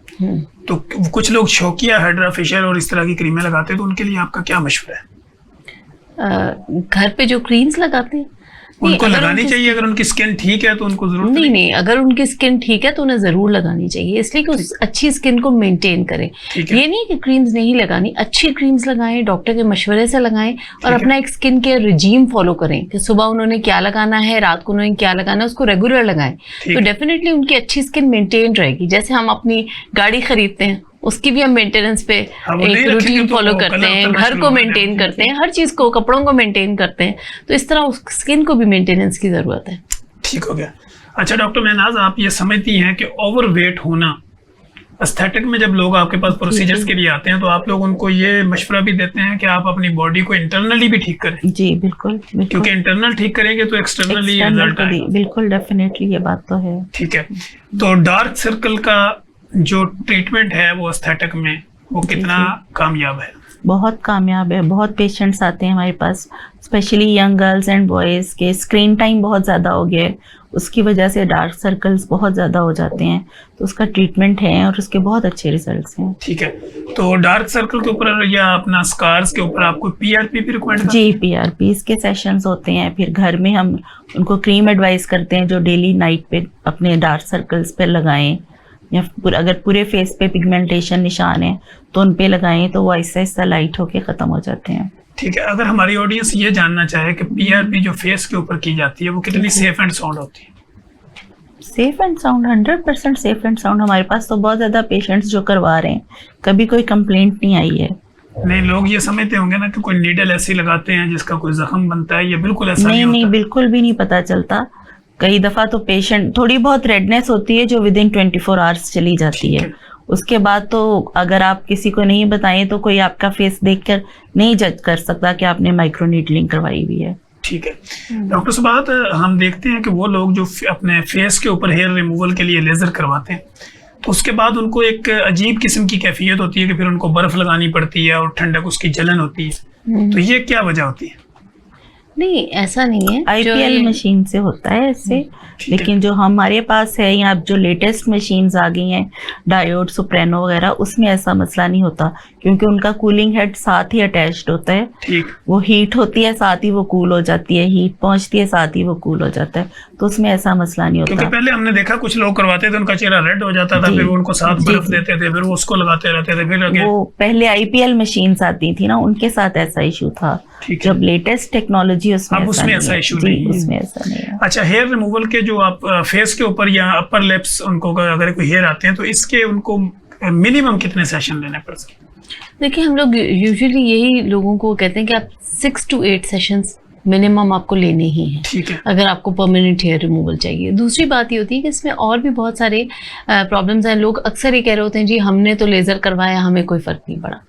तो कुछ लोग शौकिया हाइड्रा फेशियल और इस तरह की क्रीमें लगाते हैं, तो उनके लिए आपका क्या मशवरा है? घर पे जो क्रीम्स लगाते हैं उनको लगानी चाहिए? अगर उनकी स्किन ठीक है तो उनको जरूर नहीं, अगर उनकी स्किन ठीक है तो उन्हें जरूर लगानी चाहिए, इसलिए कि उस अच्छी स्किन को मेंटेन करें। ये नहीं कि क्रीम्स नहीं लगानी, अच्छी क्रीम्स लगाएं, डॉक्टर के मशवरे से लगाएं और अपना एक स्किन केयर रिजीम फॉलो करें कि सुबह उन्होंने क्या लगाना है, रात को उन्होंने क्या लगाना है, उसको रेगुलर लगाएं, तो डेफिनेटली उनकी अच्छी स्किन मेंटेन रहेगी। जैसे हम अपनी गाड़ी खरीदते हैं, उसकी भी हम मेंटेनेंस पे एक रूटीन फॉलो करते हैं, घर को मेंटेन करते हैं, हर चीज को, कपड़ों को मेंटेन करते हैं, तो इस तरह उस स्किन को भी मेंटेनेंस की जरूरत है। ठीक हो गया। अच्छा डॉक्टर महनाज, आप ये समझती हैं कि ओवरवेट होना एस्थेटिक में, जब लोग आपके पास प्रोसीजर्स के लिए आते हैं तो आप लोग उनको ये मशवरा भी देते हैं कि आप अपनी बॉडी को इंटरनली भी ठीक करें? जी बिल्कुल, क्योंकि इंटरनल ठीक करेंगे तो एक्सटर्नली रिजल्ट आएगा। बिल्कुल, डेफिनेटली ये बात तो है। ठीक है। तो डार्क सर्कल का जो ट्रीटमेंट है वो एस्थेटिक में वो कितना कामयाब है? बहुत कामयाब है। बहुत पेशेंट्स आते हैं हमारे पास, specially young girls and boys के स्क्रीन टाइम बहुत ज़्यादा हो गया है, उसकी वजह से डार्क सर्कल्स बहुत ज़्यादा हो जाते हैं, तो उसका ट्रीटमेंट है और उसके बहुत अच्छे रिजल्ट्स हैं। ठीक है, तो डार्क सर्कल के ऊपर या अपना स्कार्स के ऊपर आपको पीआरपी भी रिकमेंड जी, पीआरपी के सेशंस होते हैं। फिर घर में हम उनको क्रीम एडवाइस करते हैं जो डेली नाइट पे अपने डार्क सर्कल्स पे लगाएं, या अगर पूरे फेस पे पिगमेंटेशन निशान है तो उन पे लगाएं, तो वो आहिस्ता आहिस्ता लाइट होके ख़त्म हो जाते हैं। ठीक है, अगर हमारी ऑडियंस ये जानना चाहे कि पीआरपी जो फेस के ऊपर की जाती है वो कितनी सेफ एंड साउंड होती है? Safe and sound 100% safe and sound. हमारे पास तो बहुत ज़्यादा पेशेंट्स जो करवा रहे हैं, कभी कोई कंप्लेंट नहीं आई है। नहीं, लोग ये समझते होंगे ना कि कोई नीडल ऐसी लगाते हैं जिसका कोई जख्म बनता है, ये बिल्कुल ऐसा नहीं नहीं होता। बिल्कुल भी नहीं पता चलता। कई दफ़ा तो पेशेंट थोड़ी बहुत रेडनेस होती है जो विद इन 24 आवर्स चली जाती है। उसके बाद तो अगर आप किसी को नहीं बताएं तो कोई आपका फेस देखकर नहीं जज कर सकता कि आपने माइक्रो नीडलिंग करवाई हुई है। ठीक है डॉक्टर सुबात, हम देखते हैं कि वो लोग जो अपने फेस के ऊपर हेयर रिमूवल के लिए लेजर करवाते हैं तो उसके बाद उनको एक अजीब किस्म की कैफियत होती है कि फिर उनको बर्फ लगानी पड़ती है और ठंडक उसकी जलन होती है, तो ये क्या वजह होती है? नहीं, ऐसा नहीं है। आईपीएल मशीन से होता है इससे, लेकिन जो हमारे पास है यहाँ जो लेटेस्ट मशीन्स आ गई हैं, डायोड, सुप्रेनो वगैरह, उसमें ऐसा मसला नहीं होता क्योंकि उनका कूलिंग हेड साथ ही अटैच्ड होता है। ठीक, वो हीट होती है साथ ही वो कूल हो जाती है, हीट पहुंचती है साथ ही वो कूल हो जाता है, तो उसमें ऐसा मसला नहीं होता। क्योंकि पहले हमने देखा कुछ लोग करवाते थे उनका चेहरा रेड हो जाता था, फिर वो उनको साथ बर्फ देते थे, फिर वो उसको लगाते रहते थे, फिर आगे वो पहले आईपीएल मशीन्स आती थी ना, उनके साथ ऐसा इशू था। ठीक है। जब लेटेस्ट टेक्नोलॉजी अब उसमें ऐसा इशू नहीं है। उसमें ऐसा नहीं है। अच्छा, हेयर रिमूवल के जो आप फेस के ऊपर या अपर लिप्स उनको अगर कोई हेयर आते हैं तो इसके उनको मिनिमम कितने सेशन लेने पड़ सकते हैं? देखिए, हम लोग यूजुअली यही लोगों को कहते हैं कि आप 6 to 8 सेशंस मिनिमम आपको लेने ही हैं। ठीक है, अगर आपको परमानेंट हेयर रिमूवल चाहिए। दूसरी बात ये होती है कि इसमें और भी बहुत सारे प्रॉब्लम्स हैं। लोग अक्सर ये कह रहे होते हैं जी हमने तो लेज़र करवाया, हमें कोई फ़र्क नहीं पड़ा।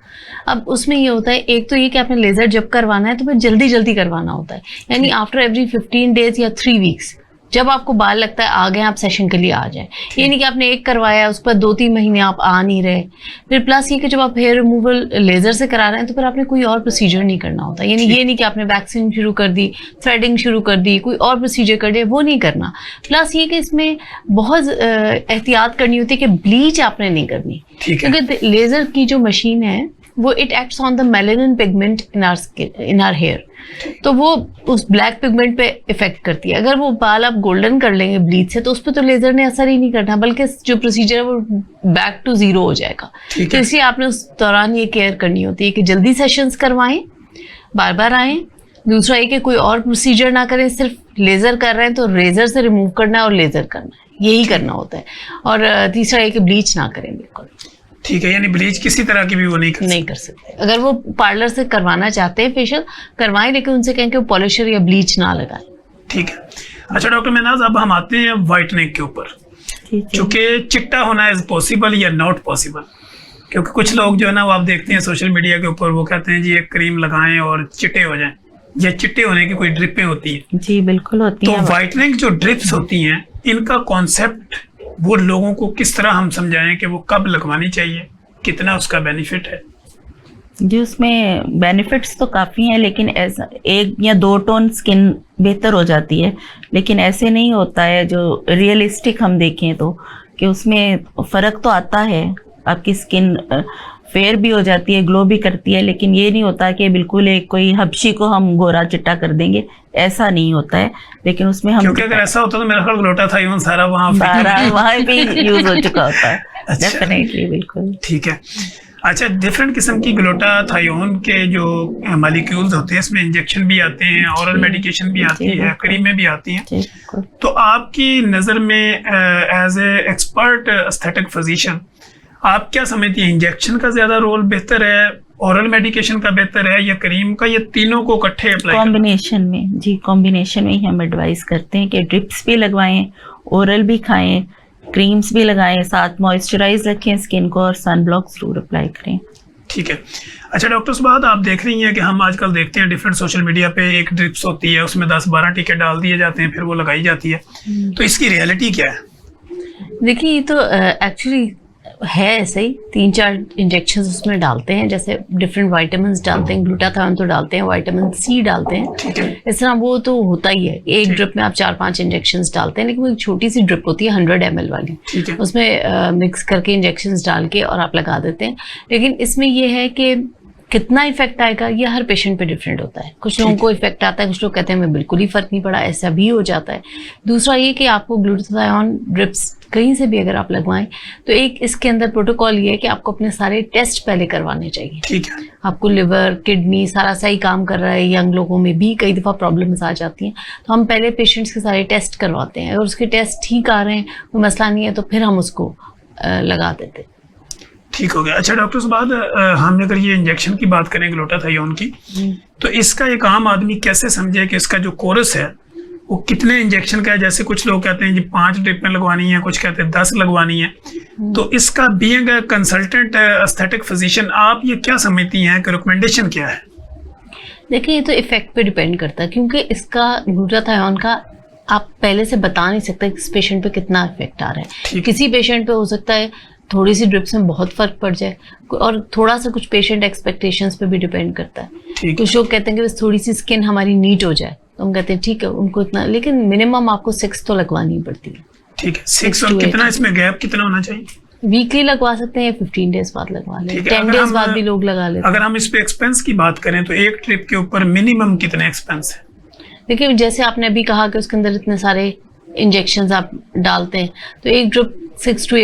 अब उसमें ये होता है, एक तो ये कि आपने लेज़र जब करवाना है तो फिर जल्दी जल्दी करवाना होता है, यानी आफ्टर एवरी 15 डेज या 3 वीक्स जब आपको बाल लगता है आ गए आप सेशन के लिए आ जाए। ये नहीं कि आपने एक करवाया उस पर 2-3 महीने आप आ नहीं रहे। फिर प्लस ये कि जब आप हेयर रिमूवल लेज़र से करा रहे हैं तो फिर आपने कोई और प्रोसीजर नहीं करना होता, यानी ये नहीं कि आपने वैक्सिंग शुरू कर दी, थ्रेडिंग शुरू कर दी, कोई और प्रोसीजर कर दिया, वो नहीं करना। प्लस ये कि इसमें बहुत एहतियात करनी होती है कि ब्लीच आपने नहीं करनी, क्योंकि लेज़र की जो मशीन है वो it acts on the melanin pigment in our hair, तो वो उस ब्लैक पिगमेंट पे इफेक्ट करती है। अगर वो बाल आप गोल्डन कर लेंगे ब्लीच से तो उस पर तो लेजर ने असर ही नहीं करना, बल्कि जो प्रोसीजर है वो बैक टू जीरो हो जाएगा। तो इसलिए आपने उस दौरान ये केयर करनी होती है कि जल्दी सेशंस करवाएं, बार बार आएं। दूसरा ये कि कोई और प्रोसीजर ना करें, सिर्फ लेजर कर रहे हैं तो रेजर से रिमूव करना है और लेजर करना है, यही करना होता है। और तीसरा ये कि ब्लीच ना करें बिल्कुल। ठीक है, यानी ब्लीच किसी तरह की भी वो नहीं कर सकते। अगर वो पार्लर से करवाना चाहते हैं फेशियल करवाएं, लेकिन उनसे कहें कि वो पॉलिशर या ब्लीच ना लगाएं। ठीक है। अच्छा डॉक्टर मेहनाज, अब हम आते हैं व्हाइटनिंग के ऊपर, क्योंकि चिट्टा होना इज पॉसिबल या नॉट पॉसिबल? क्योंकि कुछ लोग जो है ना वो आप देखते हैं सोशल मीडिया के ऊपर, वो कहते हैं जी एक क्रीम लगाएं और चिट्टे हो जाएं, या चिट्टे होने की कोई ड्रिपें होती है? जी बिल्कुल होती है। तो व्हाइटनिंग जो ड्रिप्स होती हैं, इनका कॉन्सेप्ट वो लोगों को किस तरह हम समझाएं कि वो कब लगवानी चाहिए, कितना उसका बेनिफिट है? जी, उसमें बेनिफिट्स तो काफ़ी हैं, लेकिन ऐसा 1 या 2 टोन स्किन बेहतर हो जाती है, लेकिन ऐसे नहीं होता है जो रियलिस्टिक हम देखें तो, कि उसमें फ़र्क तो आता है, आपकी स्किन फेयर भी हो जाती है, ग्लो भी करती है, लेकिन ये नहीं होता कि बिल्कुल एक कोई हबशी को हम गोरा चिट्टा कर देंगे, ऐसा नहीं होता है। लेकिन उसमें हम, क्योंकि अगर ऐसा होता तो मेरा ख्याल ग्लोटा था इवन सारा वहाँ पे यूज हो चुका होता है। डेफिनेटली, बिल्कुल। ठीक है। अच्छा, डिफरेंट किस्म की ग्लूटाथायोन के जो मॉलिक्यूल्स होते हैं, इसमें इंजेक्शन भी आते हैं, ऑरल मेडिकेशन भी आती है, क्रीमें भी आती हैं। तो आपकी नज़र में as a expert aesthetic physician आप क्या समझती हैं, इंजेक्शन का ज़्यादा रोल बेहतर है, ऑरल मेडिकेशन का बेहतर है, या क्रीम का, या तीनों को इकट्ठे अप्लाई? कॉम्बिनेशन में जी, कॉम्बिनेशन में ही हम एडवाइस करते हैं कि ड्रिप्स भी लगवाएं, ओरल भी खाएं, क्रीम्स भी लगाएं, साथ मॉइस्चराइज रखें स्किन को, और सन ब्लॉक जरूर अप्लाई करें। ठीक है। अच्छा डॉक्टर सुबात, आप देख रही हैं कि हम आजकल देखते हैं डिफरेंट सोशल मीडिया पे एक ड्रिप्स होती है, उसमें 10-12 टीके डाल दिए जाते हैं, फिर वो लगाई जाती है, तो इसकी रियलिटी क्या है? देखिए, ये तो एक्चुअली है ऐसे ही 3-4 इंजेक्शंस उसमें डालते हैं, जैसे डिफरेंट विटामिन्स डालते हैं, ग्लूटाथायोन तो डालते हैं, विटामिन सी डालते हैं, इस तरह वो तो होता ही है। एक ड्रिप में आप 4-5 इंजेक्शंस डालते हैं, लेकिन वो एक छोटी सी ड्रिप होती है 100 ml वाली, उसमें मिक्स करके इंजेक्शंस डाल के और आप लगा देते हैं। लेकिन इसमें ये है कि कितना इफेक्ट आएगा ये हर पेशेंट पे डिफरेंट होता है। कुछ लोगों को इफेक्ट आता है, कुछ लोग कहते हैं मैं बिल्कुल ही फर्क नहीं पड़ा, ऐसा भी हो जाता है। दूसरा ये कि आपको ग्लूटाथायोन ड्रिप्स कहीं से भी अगर आप लगवाएं तो एक इसके अंदर प्रोटोकॉल ये है कि आपको अपने सारे टेस्ट पहले करवाने चाहिए। ठीक है। आपको लिवर, किडनी सारा सही काम कर रहा है, यंग लोगों में भी कई दफ़ा प्रॉब्लम्स आ जाती हैं, तो हम पहले पेशेंट्स के सारे टेस्ट करवाते हैं। अगर उसके टेस्ट ठीक आ रहे हैं, कोई मसला नहीं है, तो फिर हम उसको लगा देते हैं। ठीक हो गया। अच्छा डॉक्टर साहब, हम अगर ये इंजेक्शन की बात करें ग्लूटाथायोन की, तो इसका एक आम आदमी कैसे समझे कि इसका जो कोर्स है वो कितने इंजेक्शन का है? जैसे कुछ लोग कहते हैं जी 5 ड्रिपें लगवानी है, कुछ कहते हैं 10 लगवानी है। तो इसका being a consultant aesthetic physician आप ये क्या समझती हैं कि रिकमेंडेशन क्या है? देखिए, ये तो इफेक्ट पे डिपेंड करता है, क्योंकि इसका ग्लूटाथायोन का आप पहले से बता नहीं सकते कि इस पेशेंट पे कितना इफेक्ट आ रहा है। किसी पेशेंट पे हो सकता है थोड़ी सी ड्रिप्स में बहुत फर्क पड़ जाए, और थोड़ा सा कुछ पेशेंट एक्सपेक्टेशंस पे भी डिपेंड करता है। कुछ लोग कहते हैं कि बस थोड़ी सी स्किन हमारी नीट हो जाए, तो हम कहते हैं ठीक है, उनको इतना, लेकिन मिनिमम आपको 6 तो लगवानी पड़ती है। ठीक है, 6 और कितना इसमें गैप कितना होना चाहिए? वीकली लगवा सकते हैं, 15 डेज बाद लगवा लें, 10 डेज बाद भी लोग लगा लेते हैं। अगर हम इस पे एक्सपेंस की बात करें तो एक ट्रिप के ऊपर मिनिमम कितने एक्सपेंस है? देखिए, जैसे आपने अभी कहा कि उसके अंदर इतने सारे इंजेक्शंस आप डालते हैं, तो एक ड्रिप 6 to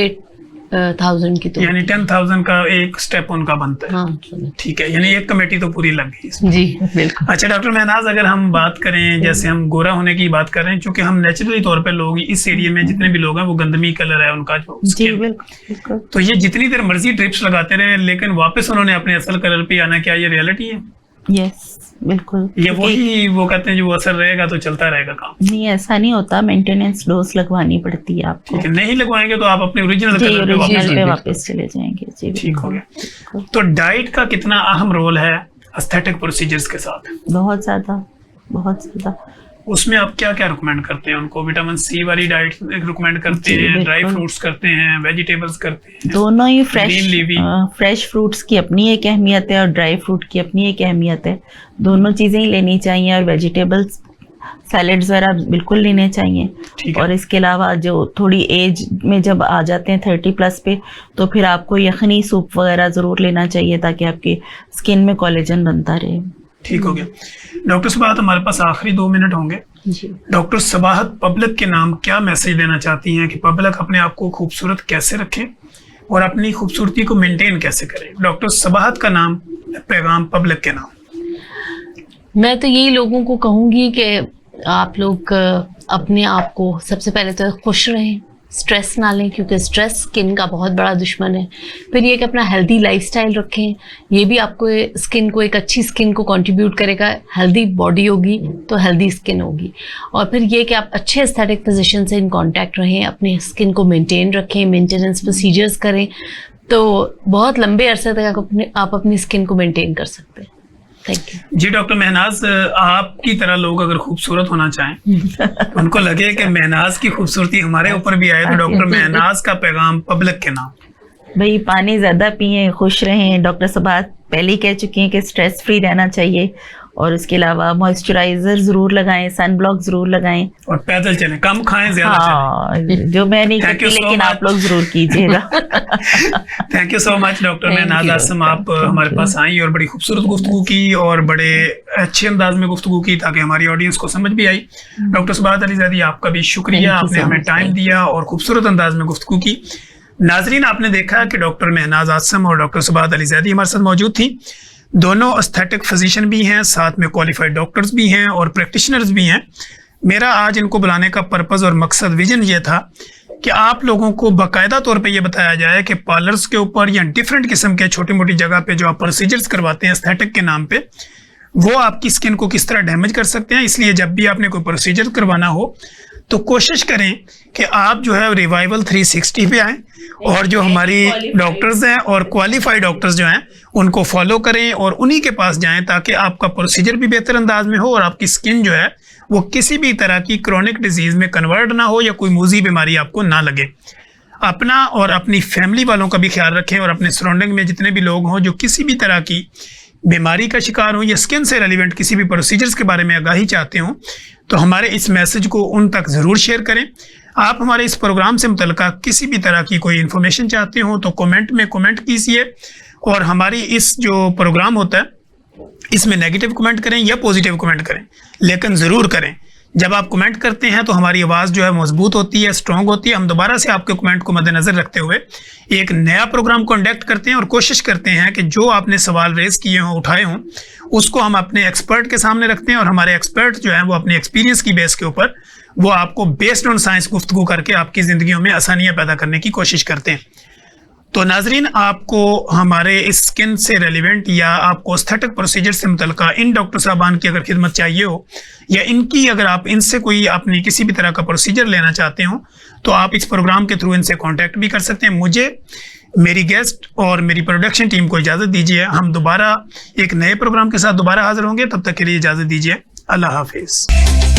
8,000 की, तो यानी 10,000 का एक स्टेप उनका बनता है। हाँ, ठीक है, यानी एक कमेटी तो पूरी लग गई इसमें। जी बिल्कुल। अच्छा डॉक्टर महनाज, अगर हम बात करें, जैसे हम गोरा होने की बात कर रहे हैं, चूंकि हम नेचुरली तौर पे लोग इस एरिया में जितने भी लोग हैं वो गंदमी कलर है उनका जो जी बिल्कुल। तो ये जितनी देर मर्जी ड्रिप्स लगाते रहे लेकिन वापस उन्होंने अपने असल कलर पे आना, क्या ये रियलिटी है? यस बिल्कुल। ये वही वो कहते हैं जो असर रहेगा तो चलता रहेगा काम? नहीं, ऐसा नहीं होता, मेंटेनेंस डोज लगवानी पड़ती है आपको। ठीक है, नहीं लगवाएंगे तो आप अपने ओरिजिनल कलर पे वापस चले जाएंगे। जी ठीक हो गया। तो डाइट का कितना अहम रोल है एस्थेटिक प्रोसीजर्स के साथ? बहुत ज्यादा, बहुत ज्यादा। उसमें आप क्या क्या रिकमेंड करते हैं उनको? विटामिन सी वाली डाइट रिकमेंड करते हैं, ड्राई फ्रूट्स करते हैं, वेजिटेबल्स करते हैं? दोनों ही फ्रेश फ्रूट्स की अपनी एक अहमियत है और ड्राई फ्रूट की अपनी एक अहमियत है। दोनों चीजें ही लेनी चाहिए, और वेजिटेबल्स सैलेड्स वगैरह बिल्कुल लेने चाहिए। और इसके अलावा जो थोड़ी एज में जब आ जाते हैं 30+ पे, तो फिर आपको यखनी सूप वगैरह जरूर लेना चाहिए ताकि आपकी स्किन में कोलेजन बनता रहे। ठीक हो गया। डॉक्टर सबाहत, हमारे पास आखिरी 2 मिनट होंगे। डॉक्टर सबाहत पब्लिक के नाम क्या मैसेज देना चाहती हैं कि पब्लिक अपने आप को खूबसूरत कैसे रखे और अपनी खूबसूरती को मेंटेन कैसे करे? डॉक्टर सबाहत का नाम, पैगाम पब्लिक के नाम। मैं तो यही लोगों को कहूंगी कि आप लोग अपने आप को सबसे पहले तो खुश रहें, स्ट्रेस ना लें, क्योंकि स्ट्रेस स्किन का बहुत बड़ा दुश्मन है। फिर ये कि अपना हेल्दी लाइफस्टाइल रखें, ये भी आपको स्किन को, एक अच्छी स्किन को कंट्रीब्यूट करेगा। हेल्दी बॉडी होगी तो हेल्दी स्किन होगी। और फिर ये कि आप अच्छे एस्थेटिक फिजिशियन से इन कांटेक्ट रहें, अपने स्किन को मेंटेन रखें, मेंटेनेंस प्रोसीजर्स करें, तो बहुत लंबे अरसे तक आप अपनी स्किन को मेंटेन कर सकते हैं। थैंक यू जी। डॉक्टर महनाज, आपकी तरह लोग अगर खूबसूरत होना चाहें उनको लगे कि महनाज की खूबसूरती हमारे ऊपर भी आए, तो डॉक्टर महनाज का पैगाम पब्लिक के नाम? भाई, पानी ज्यादा पिए, खुश रहें। डॉक्टर सबाहत पहले ही कह चुकी हैं कि स्ट्रेस फ्री रहना चाहिए, और उसके अलावा मॉइस्चराइजर जरूर लगाएं, सन ब्लॉक जरूर लगाएं, और पैदल चलें, कम खाएं, ज्यादा चलें। जो मैं नहीं करती लेकिन आप लोग जरूर कीजिएगा। Thank you so much doctor Mahnaz Asam, आप हमारे पास आई और बड़ी खूबसूरत गुफ्तगू की और बड़े अच्छे अंदाज में गुफ्तगू की ताकि हमारी ऑडियंस को समझ भी आई। डॉक्टर सबाहत अलीज़ादी, आपका भी शुक्रिया, आपने हमें टाइम दिया और खूबसूरत अंदाज में गुफ्तगू की। नाजरीन, आपने देखा कि डॉक्टर महनाज आसम और डॉक्टर सबाहत अलीज़ादी हमारे साथ मौजूद थी। दोनों एस्थेटिक फिजिशियन भी हैं, साथ में क्वालिफाइड डॉक्टर्स भी हैं और प्रैक्टिशनर्स भी हैं। मेरा आज इनको बुलाने का पर्पज़ और मकसद, विजन ये था कि आप लोगों को बाकायदा तौर पे ये बताया जाए कि पार्लर्स के ऊपर या डिफरेंट किस्म के छोटी मोटी जगह पे जो आप प्रोसीजर्स करवाते हैं एस्थेटिक के नाम पे, वो आपकी स्किन को किस तरह डैमेज कर सकते हैं। इसलिए जब भी आपने कोई प्रोसीजर करवाना हो तो कोशिश करें कि आप जो है रिवाइवल 360 पे आएँ और जो हमारी डॉक्टर्स हैं और क्वालिफाइड डॉक्टर्स जो हैं उनको फॉलो करें और उन्हीं के पास जाएं, ताकि आपका प्रोसीजर भी बेहतर अंदाज में हो और आपकी स्किन जो है वो किसी भी तरह की क्रोनिक डिजीज़ में कन्वर्ट ना हो या कोई मूजी बीमारी आपको ना लगे। अपना और अपनी फैमिली वालों का भी ख्याल रखें और अपने सराउंडिंग में जितने भी लोग हों जो किसी भी तरह की बीमारी का शिकार हो या स्किन से रेलिवेंट किसी भी प्रोसीजर्स के बारे में आगाही चाहते हो तो हमारे इस मैसेज को उन तक ज़रूर शेयर करें। आप हमारे इस प्रोग्राम से मुतल्लिका किसी भी तरह की कोई इन्फॉर्मेशन चाहते हो तो कमेंट में कमेंट कीजिए, और हमारी इस जो प्रोग्राम होता है इसमें नेगेटिव कमेंट करें या पॉजिटिव कमेंट करें, लेकिन ज़रूर करें। जब आप कमेंट करते हैं तो हमारी आवाज़ जो है मजबूत होती है, स्ट्रॉन्ग होती है। हम दोबारा से आपके कमेंट को मद्देनज़र रखते हुए एक नया प्रोग्राम कंडक्ट करते हैं और कोशिश करते हैं कि जो आपने सवाल रेज़ किए हों, उठाए हों, उसको हम अपने एक्सपर्ट के सामने रखते हैं और हमारे एक्सपर्ट जो हैं वो अपने एक्सपीरियंस की बेस के ऊपर वो आपको बेस्ड ऑन साइंस गुफ्तगू करके आपकी ज़िंदगियों में आसानियाँ पैदा करने की कोशिश करते हैं। तो नाजरीन, आपको हमारे इस स्किन से रेलिवेंट या आपको एस्थेटिक प्रोसीजर से मुतल्लिका इन डॉक्टर साहबान की अगर खिदमत चाहिए हो या इनकी अगर आप इनसे कोई अपनी किसी भी तरह का प्रोसीजर लेना चाहते हो तो आप इस प्रोग्राम के थ्रू इनसे कांटेक्ट भी कर सकते हैं। मुझे, मेरी गेस्ट और मेरी प्रोडक्शन टीम को इजाज़त दीजिए। हम दोबारा एक नए प्रोग्राम के साथ दोबारा हाजिर होंगे, तब तक के लिए इजाज़त दीजिए। अल्लाह हाफिज़।